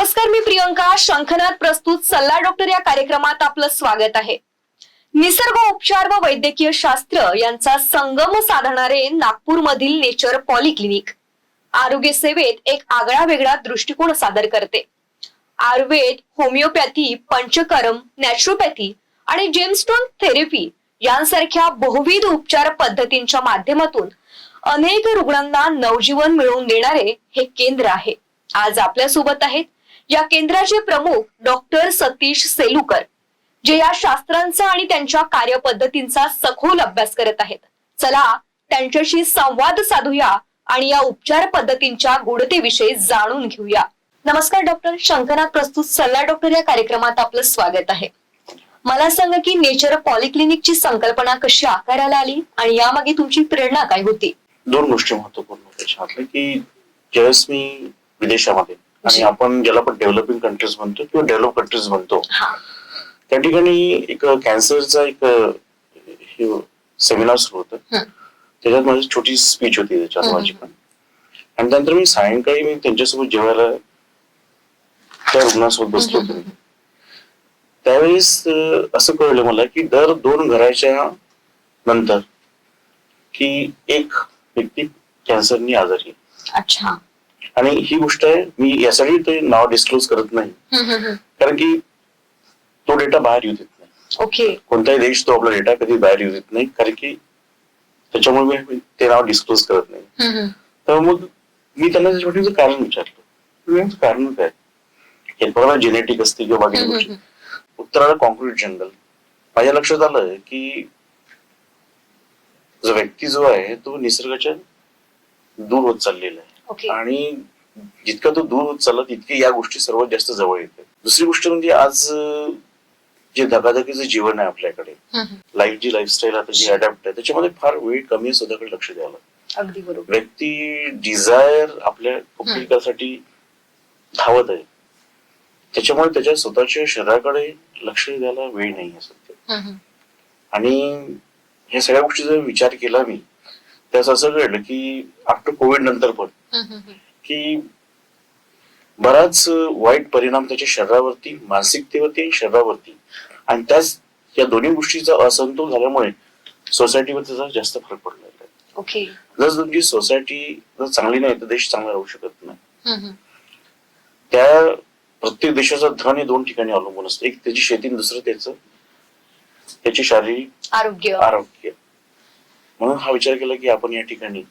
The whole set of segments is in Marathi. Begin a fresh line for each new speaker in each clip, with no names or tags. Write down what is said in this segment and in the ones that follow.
नमस्कार, मी प्रियंका. शंखनाद प्रस्तुत सल्ला डॉक्टर या कार्यक्रमात आपलं स्वागत आहे. निसर्ग उपचार व वैद्यकीय शास्त्र यांचा संगम साधणारे नागपूरमधील नेचर पॉलिक्लिनिक आरोग्य सेवेत एक आगळा वेगळा दृष्टिकोन सादर करते. आयुर्वेद, होमिओपॅथी, पंचकर्म, नॅचरोपॅथी आणि जेमस्टोन थेरपी यांसारख्या बहुविध उपचार पद्धतींच्या माध्यमातून अनेक रुग्णांना नवजीवन मिळवून देणारे हे केंद्र आहे. आज आपल्या सोबत आहेत या केंद्राचे प्रमुख डॉक्टर सतीश सेलुकर, जे या शास्त्रांचा आणि त्यांच्या कार्यपद्धतींचा सखोल अभ्यास करत आहेत. चला त्यांच्याशी संवाद साधूया आणि या उपचार पद्धतींच्या गुणतेविषयी जाणून घेऊया. नमस्कार डॉक्टर. शंखनाद प्रस्तुत सल्ला डॉक्टर या कार्यक्रमात आपलं स्वागत आहे. मला सांगा की नेचर पॉलिक्लिनिकची संकल्पना कशी आकाराला आली आणि यामागे तुमची प्रेरणा काय होती?
दोन गोष्टी महत्वपूर्ण त्याच्यातल्या की ज्यावेळेस मी विदेशामध्ये आणि आपण ज्याला आपण डेव्हलपिंग कंट्रीज म्हणतो किंवा डेव्हलप कंट्रीज म्हणतो त्या ठिकाणी एक कॅन्सरचा एक सेमिनार सुरू होतं. त्याच्यात माझी छोटी स्पीच होती त्याच्यात माझी पण. आणि त्यानंतर मी सायंकाळी मी त्यांच्यासोबत जेवायला त्या रुग्णासोबत बसलो होतो. त्यावेळेस असं कळलं मला की दर 2 घराच्या नंतर की एक व्यक्ती कॅन्सरनी आजारी आहे.
अच्छा.
आणि ही गोष्ट आहे, मी यासाठी ते नाव डिस्क्लोज करत नाही कारण की तो डेटा बाहेर येऊ देत नाही.
ओके.
कोणताही देश तो आपला डेटा कधी बाहेर येऊ देत नाही कारण की त्याच्यामुळे मी ते नाव डिस्क्लोज करत नाही. तर मग मी त्यांना त्याच्यासाठी कारण विचारलं, कारण काय? हे बघा जेनेटिक असते किंवा बाकी गोष्टी. उत्तराला कॉन्क्रीट जंगल. माझ्या लक्षात आलं की जो व्यक्ती जो आहे तो निसर्गाच्या दूर होत चाललेला आहे. आणि जितका तो दूर होत चालला तितकी या गोष्टी सर्वात जास्त जवळ येते. दुसरी गोष्ट म्हणजे आज जे धकाधकीचं जीवन आहे आपल्याकडे, लाईफ जी लाईफस्टाईल आता जी अडॅप्ट आहे त्याच्यामध्ये फार वेळ कमी स्वतःकडे लक्ष द्यायला.
अगदी बरोबर.
व्यक्ती डिझायर आपल्या कंप्लीटसाठी धावत आहे, त्याच्यामुळे त्याच्या स्वतःच्या शरीराकडे लक्ष द्यायला वेळ नाही आहे सध्या. आणि ह्या सगळ्या गोष्टी जर विचार केला मी त्याचं असं कळलं की आफ्टर कोविड नंतर पण की बराच वाईट परिणाम त्याच्या शरीरावरती, मानसिकतेवरती आणि शरीरावरती, आणि त्याच या दोन्ही गोष्टीचा असंतोल झाल्यामुळे सोसायटीवर त्याचा जास्त फरक पडलेला आहे.
ओके.
जर तुमची सोसायटी जर चांगली नाही तर देश चांगला राहू शकत नाही. त्या प्रत्येक देशाचा धन हे 2 ठिकाणी अवलंबून असतं. एक त्याची शेती, दुसरं त्याची शारीरिक आरोग्य. म्हणून हा विचार केला की आपण या ठिकाणी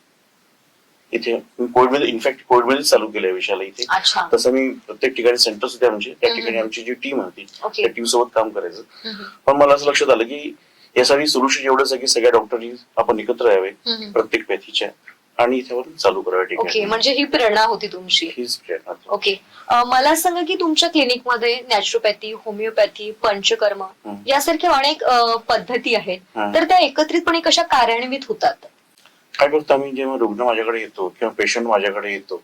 इथे कोविडमध्ये, इनफॅक्ट कोविडमध्ये चालू केलं विषयाला इथे. तसं मी प्रत्येक ठिकाणी सेंटर्स होते आमचे, त्या ठिकाणी आमची जी टीम होती त्या टीम सोबत काम करायचं. पण मला असं लक्षात आलं की यासाठी सोल्युशन एवढंच आहे की सगळ्या डॉक्टरनी आपण एकत्र यावे प्रत्येक पॅथीच्या आणि इथे चालू करावे.
ओके. म्हणजे ही प्रेरणा होती तुमची.
हीच प्रेरणा.
ओके. मला सांगा की तुमच्या क्लिनिकमध्ये नॅचरोपॅथी, होमिओपॅथी, पंचकर्म यासारख्या अनेक पद्धती आहेत, तर त्या एकत्रितपणे कशा कार्यान्वित होतात?
काय करतो आम्ही, जेव्हा रुग्ण माझ्याकडे येतो किंवा पेशंट माझ्याकडे येतो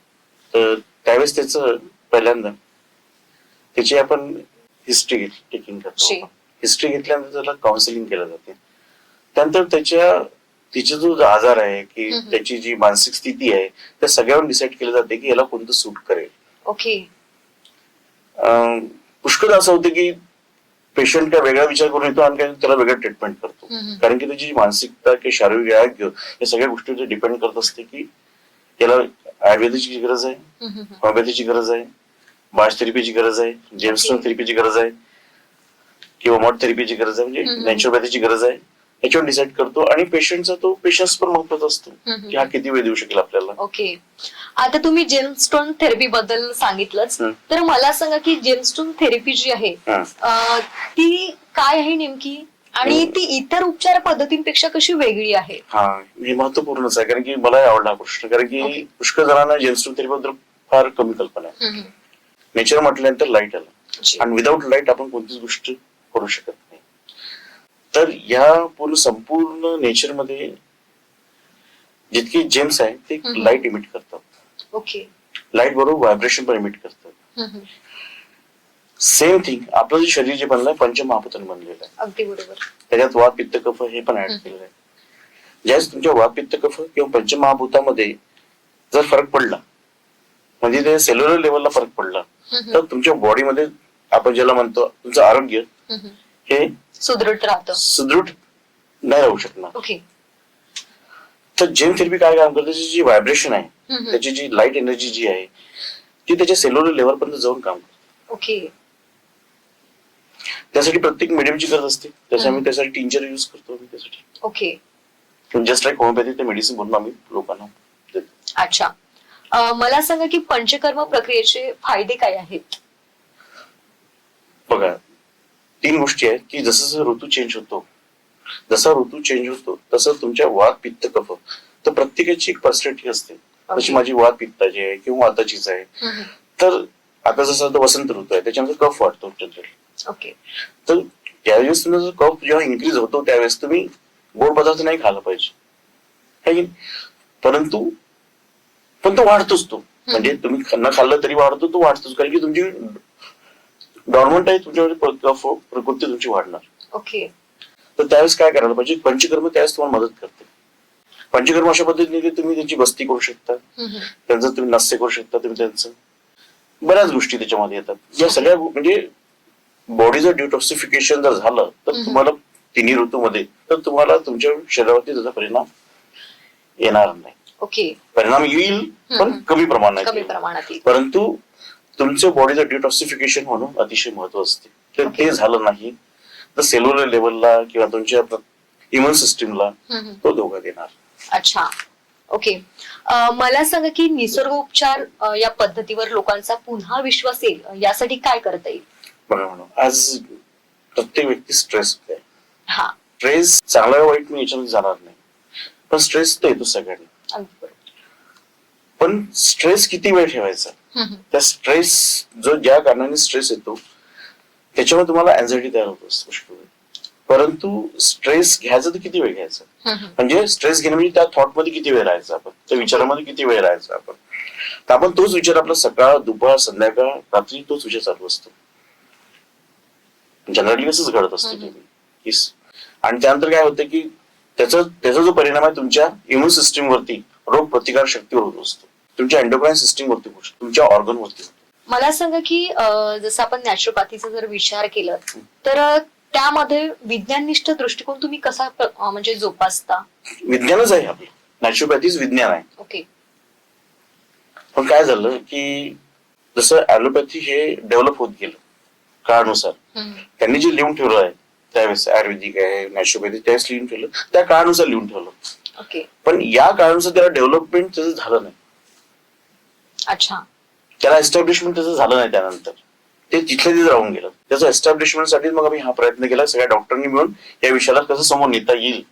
तर त्यावेळेस त्याचं पहिल्यांदा त्याची आपण हिस्ट्री टेकिंग करतो. हिस्ट्री घेतल्यानंतर त्याला काउन्सिलिंग केलं जाते. त्यानंतर तिचा जो आजार आहे की त्याची जी मानसिक स्थिती आहे त्या सगळ्यावर डिसाईड केलं जाते की याला कोणतं सूट करेल.
ओके.
पुष्कळ असं होतं की पेशंट काय वेगळा विचार करून येतो आणि त्याला वेगळं ट्रीटमेंट करतो, कारण की त्याची मानसिकता किंवा शारीरिक आरोग्य या सगळ्या गोष्टीवर डिपेंड करत असते की याला आयुर्वेदाची गरज आहे, होमिओपॅथीची गरज आहे, बाश थेरपीची गरज आहे, जेमस्टोन थेरपीची गरज आहे किंवा मॉड थेरपीची गरज आहे, म्हणजे नॅचरोपॅथीची गरज आहे. याच्यावर डिसाईड करतो. आणि पेशंटचा तो पेशन्स पण महत्वाचा असतो की हा किती वेळ देऊ शकेल आपल्याला.
ओके. आता तुम्ही जेमस्टोन थेरपी बद्दल सांगितलंच, तर मला सांगा की जेमस्टोन थेरपी जी आहे ती काय आहे नेमकी आणि ती इतर उपचार पद्धतींपेक्षा कशी वेगळी आहे?
हे महत्वपूर्णच आहे कारण की मला आवडला प्रश्न, कारण की पुष्कळ जणांना जेमस्टोन थेरपी बद्दल फार कमी कल्पना आहे. नेचर म्हटल्यानंतर लाईट आलं आणि विदाऊट लाईट आपण कोणतीच गोष्ट करू शकत नाही. तर या संपूर्ण नेचर मध्ये जितके जेम्स आहेत ते लाईट इमिट करतात.
ओके.
लाईट बरोबर व्हायब्रेशन पण इमिट करतात. सेम थिंग आपलं जे शरीर जे बनलंय पंचमहाभूतांनी बनलेलं आहे.
अगदी बरोबर.
त्याच्यात वात, पित्त, कफ हे पण ऍड केलेलं आहे. ज्यावेळेस तुमच्या वात, पित्त, कफ किंवा पंचमहाभूतामध्ये जर फरक पडला, म्हणजे ते सेल्युलर लेवलला फरक पडला, तर तुमच्या बॉडीमध्ये आपण ज्याला म्हणतो तुमचं आरोग्य हे
सुदृढ राहतं.
सुदृढ नाही राहू शकणार.
ओके.
तर जेम थेरपी काय काम करते, त्याची जी व्हायब्रेशन आहे, त्याची जी लाईट एनर्जी जी आहे ती त्याच्या सेल्युलर लेवल पर्यंत जाऊन काम करते.
ओके.
त्यासाठी प्रत्येक मिडियमची गरज असते. त्यासाठी टिंचर युज करतो आम्ही त्यासाठी.
ओके.
जस्ट लाईक होमिओपॅथी ते मेडिसिन म्हणून आम्ही लोकांना देतो.
अच्छा. मला सांगा की पंचकर्म प्रक्रियेचे फायदे काय आहेत?
बघा, 3 गोष्टी आहेत की जसं ऋतू चेंज होतो, तसं तुमच्या वात पित्त कफ, तर प्रत्येकाची एक पर्सनॅलिटी असते. तशी माझी वात पित्ताची आहे किंवा वाताचीच आहे. तर आता जसं वसंत ऋतू आहे त्याच्यामध्ये कफ वाढतो जनरली.
ओके.
तर त्यावेळेस तुमचा कफ जेव्हा इन्क्रीज होतो त्यावेळेस तुम्ही गोड पदार्थ नाही खायला पाहिजे, है की नाही? पण तो वाढतोच. तो म्हणजे तुम्ही न खाल्लं तरी वाढतो, तो वाढतोच, कारण की तुमची डॉर्मंट आहे, तुमच्याकडे कफ प्रकृती तुमची वाढणार.
ओके.
तर त्यावेळेस काय करायला पाहिजे, पंचकर्म त्यावेळेस तुम्हाला मदत करते. पंचकर्म अशा पद्धतीने की तुम्ही त्यांची बस्ती करू शकता, त्यांचं तुम्ही नस्य करू शकता, तुम्ही त्यांचं बऱ्याच गोष्टी त्याच्यामध्ये येतात. या सगळ्या म्हणजे बॉडीचं डिटॉक्सिफिकेशन जर झालं तर तुम्हाला तिन्ही ऋतूमध्ये तर तुम्हाला तुमच्या शरीरावरती त्याचा परिणाम येणार नाही.
ओके.
परिणाम येईल पण कमी प्रमाणात
येईल.
परंतु तुमच्या बॉडीचं डिटॉक्सिफिकेशन होणं अतिशय महत्वाचं असते. तर ते झालं नाही तर सेल्युलर लेवलला किंवा तुमच्या इम्युन सिस्टीमला तो धोका देणार.
अच्छा. ओके. मला सांगा की निसर्गोपचार या पद्धतीवर लोकांचा पुन्हा विश्वास येईल यासाठी काय करता येईल?
बघा म्हणून आज प्रत्येक व्यक्ती स्ट्रेस होते.
हा.
स्ट्रेस चांगला वाईट मी याच्यामध्ये जाणार नाही, पण स्ट्रेस तर येतो सगळ्यांना. पण स्ट्रेस किती वेळ ठेवायचा, त्या स्ट्रेस जो ज्या कारणाने स्ट्रेस येतो त्याच्यामुळे तुम्हाला अँझायटी तयार होत असतो. परंतु स्ट्रेस घ्यायचा तर किती वेळ घ्यायचा, म्हणजे स्ट्रेस घेणं म्हणजे त्या थॉट मध्ये किती वेळ राहायचा, आपण त्या विचारामध्ये किती वेळ राहायचा. आपण तर आपण तोच विचार आपला सकाळ दुपार संध्याकाळ रात्री तोच विचार चालू असतो. जनरली कसंच घडत असतं. आणि त्यानंतर काय होतं की त्याचा जो परिणाम आहे तुमच्या इम्युन सिस्टीम वरती, रोग प्रतिकार शक्तीवर होत असतो, तुमच्या एंडोक्राइन सिस्टीम वरती, तुमच्या ऑर्गन वरती.
मला सांगा की जसं आपण नॅचरोपॅथीचा जर विचार केला तर त्यामध्ये विज्ञाननिष्ठ दृष्टिकोन तुम्ही कसा म्हणजे जोपासता?
विज्ञानच आहे आपलं, नॅचरोपॅथीच विज्ञान आहे.
ओके.
पण काय झालं की जसं ऍलोपॅथी हे डेव्हलप होत गेलं काळानुसार, त्यांनी जे लिहून ठेवलं आहे त्यावेळेस आयुर्वेदिक आहे नॅचरोपॅथी त्यावेळेस लिहून ठेवलं, त्या काळानुसार लिहून ठेवलं.
ओके.
पण या काळानुसार त्याला डेव्हलपमेंट त्याचं झालं नाही.
अच्छा.
त्याला एस्टॅब्लिशमेंट त्याचं झालं नाही. त्यानंतर ते तिथल्या तिथे राहून गेलं. त्याचं एस्टॅब्लिशमेंटसाठी मग आम्ही हा प्रयत्न केला सगळ्या डॉक्टरांनी मिळून या विषयाला कसं समोर नेता येईल,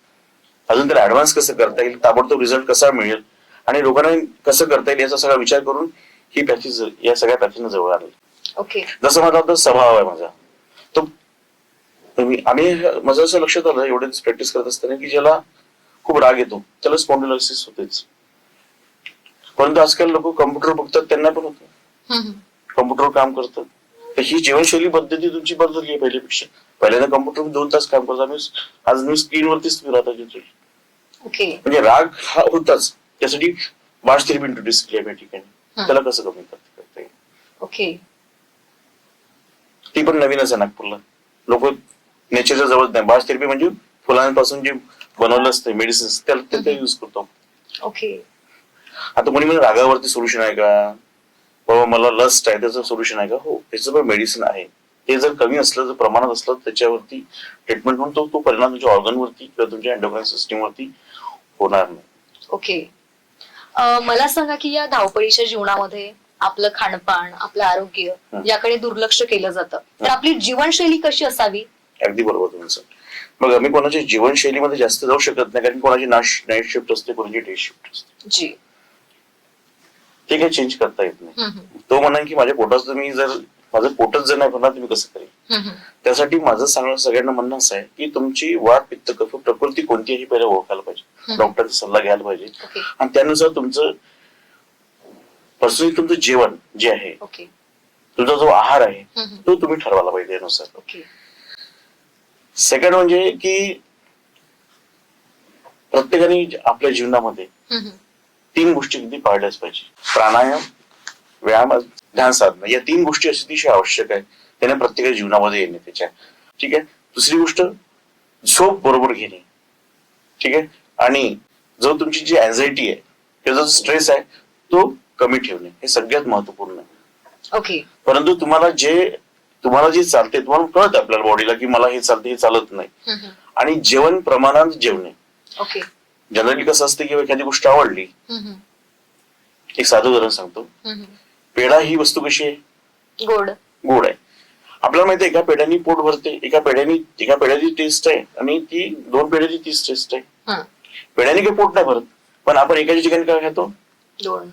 अजून त्याला ऍडव्हान्स कसं करता येईल, ताबडतोब रिझल्ट कसा मिळेल आणि लोकांना कसं करता येईल याचा सगळा विचार करून ही पॅथी या सगळ्या पॅथीनं जवळ आली.
ओके.
जसं माझा आता स्वभाव आहे माझा, तो आम्ही माझं असं लक्षात आलं एवढेच प्रॅक्टिस करत असताना की ज्याला खूप राग येतो त्याला स्पॉन्डिलायसिस होतेच. परंतु आजकाल लोक कम्प्युटर बघतात त्यांना पण होतं, कम्प्युटर काम करतात. तर ही जीवनशैली पद्धती तुमची बदलली आहे पहिल्यापेक्षा. पहिल्यांदा कम्प्युटर 2 तास काम करतो, आज मी स्क्रीनवरतीच तुम्ही राहता.
ओके.
म्हणजे राग हा होताच, त्यासाठी बाश थेरपी इंट्रोड्यूस केली आहे या ठिकाणी. त्याला कसं कमी करता येईल.
ओके.
ती पण नवीनच आहे नागपूरला. लोक नेचरच्या जवळ नाही. बाश थेरपी म्हणजे फुलांपासून जे बनवलं असतं मेडिसिन त्याला ते युज करतो.
ओके.
आता कोणी म्हणजे रागावरती सोल्युशन आहे का, बाबा मला लस्ट आहे त्याचं सोल्युशन आहे का? हो, त्याचं पण मेडिसिन आहे. ते जर कमी असलं, जर प्रमाणात असलं त्याच्यावरती ट्रीटमेंट म्हणून तो परिणाम तुमच्या ऑर्गनवरती किंवा तुमच्या एंडोक्राइन सिस्टीम वरती होणार नाही.
ओके. मला सांगा की या धावपळीच्या जीवनामध्ये आपलं खाणपान, आपलं आरोग्य याकडे दुर्लक्ष केलं जातं, तर आपली जीवनशैली कशी असावी?
अगदी बरोबर तुमचं. मग आम्ही कोणाच्या जीवनशैलीमध्ये जास्त जाऊ शकत नाही, कारण कोणाची नाईट शिफ्ट असते, कोणाची डे शिफ्ट असते.
जी.
ते काही चेंज करता येत नाही. तो म्हणा की माझ्या पोटाचं मी जर माझं पोटच जर नाही भरणार तुम्ही कसं करेल. त्यासाठी माझं सांगणं सगळ्यांना म्हणणं असं आहे की तुमची वात पित्त कफ प्रकृती कोणती आहे पहिला ओळखायला पाहिजे, डॉक्टरचा सल्ला घ्यायला पाहिजे आणि त्यानुसार तुमचं पर्सनली तुमचं जेवण जे आहे, तुमचा जो आहार आहे तो तुम्ही ठरवायला पाहिजे त्यानुसार. सेकंड म्हणजे की प्रत्येकाने आपल्या जीवनामध्ये 3 गोष्टी किती पाळल्याच पाहिजे. प्राणायाम, व्यायाम, ध्यान साधना या 3 गोष्टी अतिशय आवश्यक आहे त्याने प्रत्येकाच्या जीवनामध्ये येणे त्याच्या. ठीक आहे. दुसरी गोष्ट, झोप बरोबर घेणे. ठीक आहे. आणि जो तुमची जी अँझायटी आहे किंवा जो स्ट्रेस आहे तो कमी ठेवणे हे सगळ्यात महत्वपूर्ण आहे.
ओके.
परंतु तुम्हाला जे चालते, तुम्हाला कळतं आपल्याला बॉडीला की मला हे चालते, हे चालत नाही. आणि जेवण प्रमाणात जेवणे.
ओके.
जनरली कसं असतं की एखादी गोष्ट आवडली, एक साधं उदाहरण सांगतो. पेढा ही वस्तू कशी आहे?
गोड.
गोड आहे. आपल्याला माहिती आहे एका पेढ्यानी पोट भरते, एका पेढ्याची टेस्ट आहे आणि ती 2 पेढ्याची तीच टेस्ट आहे. पेढ्याने काही पोट नाही भरत, पण आपण एकाच्या ठिकाणी काय खातो?
2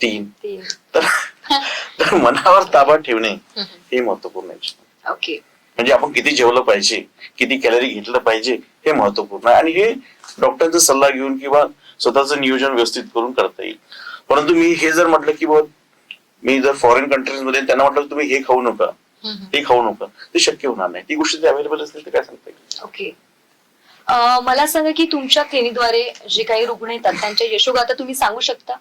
3. तर मनावर ताबा ठेवणे हे महत्वपूर्ण आहे.
ओके.
म्हणजे आपण किती जेवलं पाहिजे, किती कॅलरी घेतलं पाहिजे हे महत्वपूर्ण आहे. आणि हे डॉक्टरांचा सल्ला घेऊन किंवा स्वतःचं नियोजन व्यवस्थित करून करता येईल. परंतु मी हे जर म्हटलं की मी जर फॉरेन कंट्रीज मध्ये त्यांना म्हटलं तुम्ही हे खाऊ नका, हे खाऊ नका, ते शक्य होणार नाही. ती गोष्ट अवेलेबल असते तर काय सांगता येईल.
ओके. मला सांगा की तुमच्या क्लिनिकद्वारे जे काही रुग्ण येतात त्यांच्या यशोगाथा तुम्ही सांगू शकता?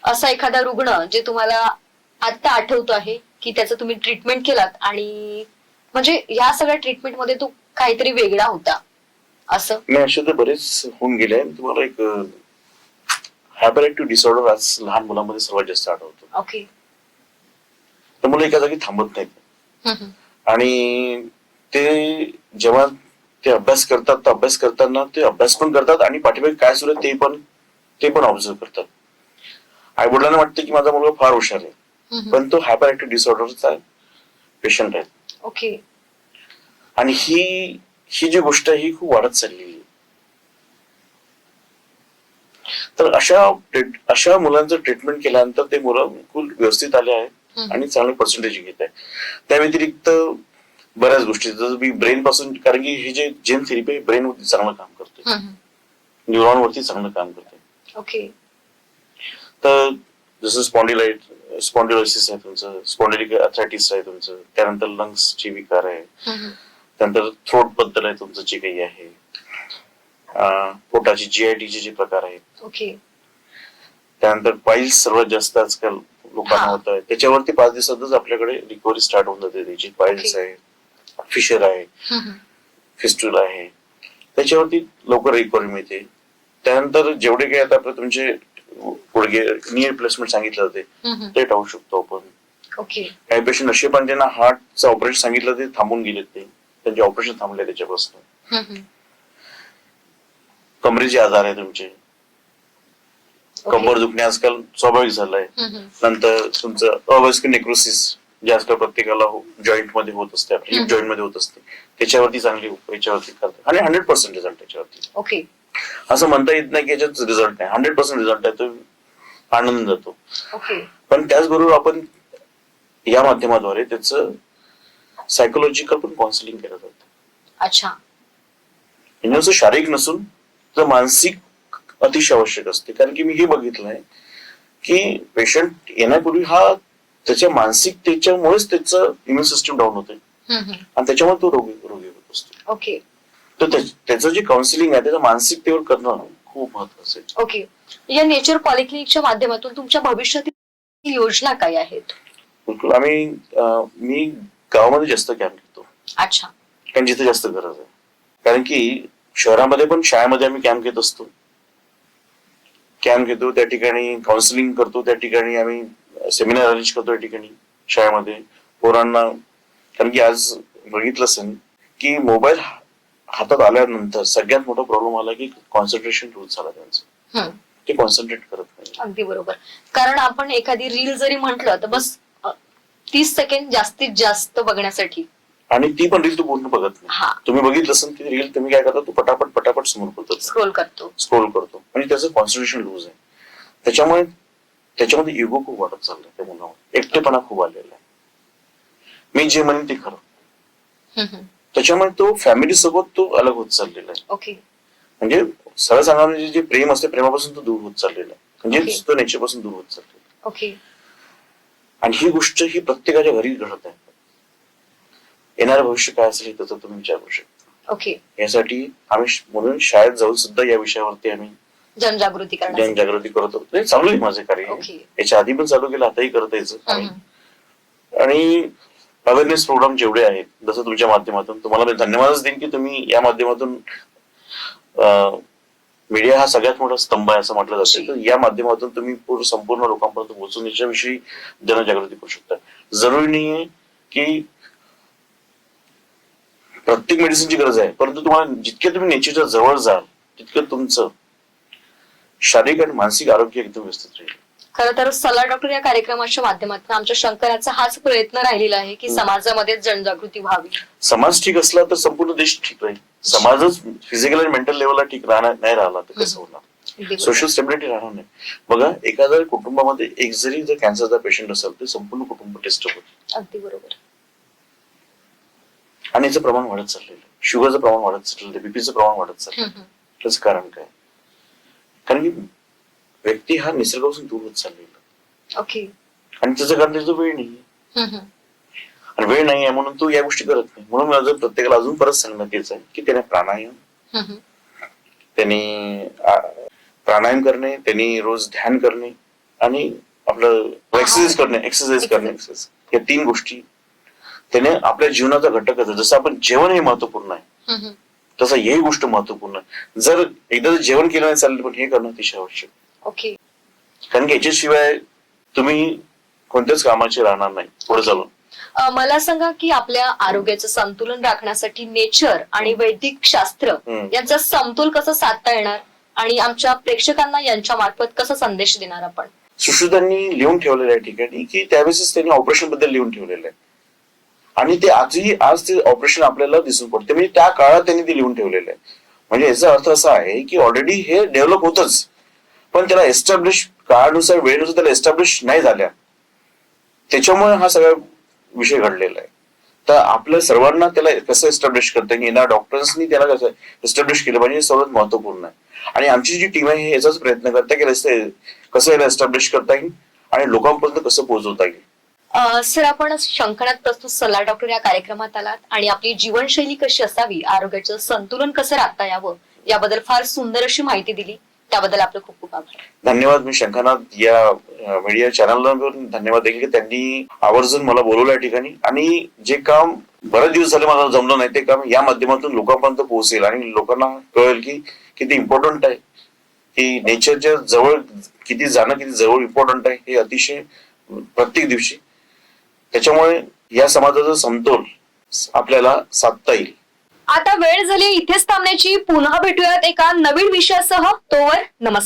असा एखादा रुग्ण जे तुम्हाला आता आठवतो आहे की त्याचं तुम्ही ट्रीटमेंट केलात आणि म्हणजे या सगळ्या ट्रीटमेंट मध्ये तो काहीतरी वेगळा होता असं?
मी असे तर बरेच होऊन गेले. तुम्हाला एक हायपर ऍक्टिव्ह डिसऑर्डर आज लहान मुलांमध्ये सर्वात जास्त आढळतो.
ओके.
तर मुलं एका जागी थांबत नाहीत आणि ते जेव्हा ते अभ्यास करतात तर अभ्यास करताना ते अभ्यास पण करतात आणि पाठीमागे काय सुरू आहे ते पण ऑब्झर्व करतात. आई वडिलांना वाटतं की माझा मुलगा फार हुशार आहे, पण तो हायपर ऍक्टिव्ह डिसऑर्डरचा पेशंट आहे.
ओके.
आणि ही जी गोष्ट आहे ही खूप वाढत चाललेली आहे. तर अशा मुलांचं ट्रीटमेंट केल्यानंतर ते मुलं खूप व्यवस्थित आले आहेत आणि चांगले पर्सेंटेज घेत आहे. त्या व्यतिरिक्त बऱ्याच गोष्टी जसं मी ब्रेन पासून, कारण की हे जे जेन थेरपी आहे ब्रेन वरती चांगलं काम करते, न्यूरॉन वरती चांगलं काम करते.
ओके.
तर जसं स्पॉन्डिलोसिस आहे तुमचं, स्पॉन्डिलिक अर्थरायटिस आहे तुमचं, त्यानंतर लंग्सची विकार आहे, त्यानंतर थ्रोट बद्दल आहे तुमचं जे काही आहे, पोटाची GITचे जे प्रकार आहेत.
ओके.
त्यानंतर पाईल्स सर्वात जास्त आजकाल लोकांना होत आहे. त्याच्यावरती 5 दिवसातच आपल्याकडे रिकव्हरी स्टार्ट होऊन जाते. त्याची पाईल्स आहे, फिशर आहे, फिस्टुला आहे, त्याच्यावरती लवकर रिकव्हरी मिळते. त्यानंतर जेवढे काही आता तुमचे पुढे नी रिप्लेसमेंट सांगितलं जाते ते टाळू शकतो आपण.
ओके.
काही पेशंट असे पण ज्यांना हार्टचं ऑपरेशन सांगितलं ते थांबून गेले, त्यांचे ऑपरेशन थांबले त्याच्यापासून. कमरेचे आजार आहे तुमचे, कंबर दुखणे आजकाल स्वाभाविक झालंय. नंतर तुमचं अवयस्क नेक्रोसिस जे आजकाल प्रत्येकाला जॉईंट मध्ये होत असते, आपल्या हिप जॉईंट मध्ये होत असते, त्याच्यावरती चांगली याच्यावरती करतात आणि 100% रिझल्ट त्याच्यावरती.
ओके.
असं म्हणता येत नाही की याच्यात रिझल्ट नाही, 100% रिझल्ट आहे, तो आनंद जातो.
ओके.
पण त्याचबरोबर आपण या माध्यमाद्वारे त्याचं सायकोलॉजिकल पण काउन्सिलिंग केलं जातं.
अच्छा.
म्हणजे असं शारीरिक नसून तर मानसिक अतिशय आवश्यक असते. कारण की मी हे बघितलंय की पेशंट येण्यापूर्वी हा त्याच्या मानसिकतेच्यामुळेच त्याचं इम्युन सिस्टम डाऊन होते आणि त्याच्यामुळे तो रोगी होत असतो.
ओके.
तर त्याचं जे काउन्सिलिंग आहे त्याचं मानसिकतेवर करणं खूप महत्वाचं आहे.
ओके. या नेचर पॉलिक्लिनिकच्या माध्यमातून तुमच्या भविष्यातील योजना काय आहेत?
मी गावामध्ये जास्त कॅम्प घेतो.
अच्छा.
कारण जिथे जास्त गरज आहे. कारण की शहरामध्ये पण शाळेमध्ये आम्ही कॅम्प घेत असतो, कॅम्प घेतो त्या ठिकाणी काउन्सिलिंग करतो, त्या ठिकाणी आम्ही सेमिनार अरेंज करतो त्या ठिकाणी शाळेमध्ये पोरांना. कारण की आज बघितलं असेल की मोबाईल हातात आल्यानंतर सगळ्यात मोठा प्रॉब्लेम आला की कॉन्सन्ट्रेशन लूज झाला त्यांचं, ते कॉन्सन्ट्रेट करत नाही.
अगदी बरोबर. कारण आपण एखादी रील जरी म्हटलं तर बस 30 सेकंड जास्तीत जास्त बघण्यासाठी, आणि
ती पण रील तू पूर्ण बघत नाही. तुम्ही बघितलं असेल की रील तुम्ही काय करता, तू पटापट समोर करतो, स्क्रोल करतो आणि त्याचं कॉन्सन्ट्रेशन लूज आहे. त्याच्यामध्ये इगो खूप वाढत चाललाय त्या मुलामध्ये, एकटेपणा खूप आलेला आहे. मी जे म्हणेन ते खरं, त्याच्यामुळे तो फॅमिली सोबत तो अलग होत चाललेला आहे.
ओके.
म्हणजे सरळ सांगा म्हणजे जे प्रेम असते प्रेमापासून तो दूर होत चाललेला आहे, म्हणजे तो नेचरपासून दूर होत चाललेला आहे.
ओके.
आणि ही गोष्ट ही प्रत्येकाच्या घरी घडत आहे. येणारं भविष्य काय असेल त्याचा तुम्ही विचार करू शकता.
ओके.
यासाठी आम्ही म्हणून शाळेत जाऊन सुद्धा या विषयावरती आम्ही
जनजागृती करण्यासाठी.
जनजागृती करत होतो. हे चालू आहे माझे कार्य.
ओके.
याच्या आधी पण चालू केलं, आताही करता यायचं.
हम्म.
आणि अवेअरनेस प्रोग्राम जेवढे आहेत, जसं तुमच्या माध्यमातून तुम्हाला मी धन्यवादच देईन की तुम्ही या माध्यमातून मीडिया हा सगळ्यात मोठा स्तंभ आहे असं म्हटलं जातं. तर या माध्यमातून तुम्ही संपूर्ण लोकांपर्यंत पोहोचून याच्याविषयी जनजागृती करू शकता. जरुरी नाहीये की प्रत्येक मेडिसिनची गरज आहे, परंतु तुम्हाला जितके तुम्ही नेचरच्या जवळ जाल तितकं तुमचं शारीरिक आणि मानसिक आरोग्य एकदम व्यवस्थित राहील.
खरं तर सल्ला डॉक्टर या कार्यक्रमाच्या माध्यमातून आमच्या शंकराचा हाच प्रयत्न राहिलेला आहे की समाजामध्ये जनजागृती व्हावी.
समाज ठीक असला तर संपूर्ण देश ठीक राहील. समाजच फिजिकल आणि मेंटल लेवलला ठीक नाही राहिला तर कसं होणार? सोशल स्टेबिलिटी राहणार नाही. बघा, एखाद्या कुटुंबामध्ये एक जरी जर कॅन्सरचा पेशंट असेल तर संपूर्ण कुटुंब टेस्ट होतं.
अगदी बरोबर.
आणि याचं प्रमाण वाढत चाललेलं आहे. शुगरचं प्रमाण वाढत चाललेलं आहे, बीपीचं प्रमाण वाढत चाललेलं आहे. त्याचं कारण काय? कारण की व्यक्ती हा निसर्गापासून दूर होत चाललेला.
ओके.
आणि त्याचं कारण त्याचा वेळ नाहीये. आणि वेळ नाही आहे म्हणून तो या गोष्टी करत नाही. म्हणून माझं प्रत्येकाला अजून परत सांगण्यात यायचं आहे की त्याने प्राणायाम करणे, त्यांनी रोज ध्यान करणे आणि आपलं एक्सरसाइज करणे या 3 गोष्टी त्याने आपल्या जीवनाचा घटक आहे. जसं आपण जेवण हे महत्वपूर्ण आहे तसं ही गोष्ट महत्वपूर्ण आहे. जर एकदा जेवण केलं नाही चालेल, पण हे करणं अतिशय आवश्यक.
ओके.
कारण की याच्याशिवाय तुम्ही कोणत्याच कामाचे राहणार नाही पुढे चालून.
मला सांगा की आपल्या आरोग्याचं संतुलन राखण्यासाठी नेचर आणि वैदिक शास्त्र यांचा समतोल कसा साधता येणार आणि आमच्या प्रेक्षकांना यांच्या मार्फत कसा संदेश देणार आपण?
सुश्रुतांनी लिहून ठेवलेलं आहे ठिकाणी की त्यावेळेस त्यांनी ऑपरेशन बद्दल लिहून ठेवलेलं आहे आणि ते आज ते ऑपरेशन आपल्याला दिसून पडते. म्हणजे त्या काळात त्यांनी ते लिहून ठेवलेलं आहे. म्हणजे याचा अर्थ असा आहे की ऑलरेडी हे डेव्हलप होतच, पण त्याला एस्टॅब्लिश काळानुसार वेळेनुसार त्याला एस्टॅब्लिश नाही झाल्या. त्याच्यामुळे हा सगळा विषय घडलेला आहे. तर आपल्या सर्वांना त्याला कसं एस्टॅब्लिश करता येईल, डॉक्टर्सनी त्याला कसं एस्टॅब्लिश केलं पाहिजे हे सर्वात महत्वपूर्ण आहे. आणि आमची जी टीम आहे याचाच प्रयत्न करते की कसं याला एस्टॅब्लिश करता येईल आणि लोकांपर्यंत कसं पोहोचवता येईल.
सर, आपण शंखनाद प्रस्तुत सल्ला डॉक्टर या कार्यक्रमात आलात आणि आपली जीवनशैली कशी असावी, आरोग्याचं संतुलन कसं राखता यावं याबद्दल फार सुंदर अशी माहिती दिली. त्याबद्दल आपलं खूप खूप आभार.
धन्यवाद. मी शंखनाद या मीडिया चॅनलला धन्यवाद देईल की त्यांनी आवर्जून मला बोलवलं या ठिकाणी. आणि जे काम बरेच दिवस झाले मला जमलं नाही ते काम या माध्यमातून लोकांपर्यंत पोहोचेल आणि लोकांना कळेल की किती इम्पॉर्टंट आहे, की नेचरच्या जवळ किती जवळ इम्पॉर्टंट आहे हे अतिशय प्रत्येक दिवशी. त्याच्यामुळे या समाजाचा समतोल आपल्याला साधता येईल.
आता वेळ झाली इथेच थांबण्याची. पुन्हा भेटूयात एका नवीन विषयासह. तोवर नमस्कार.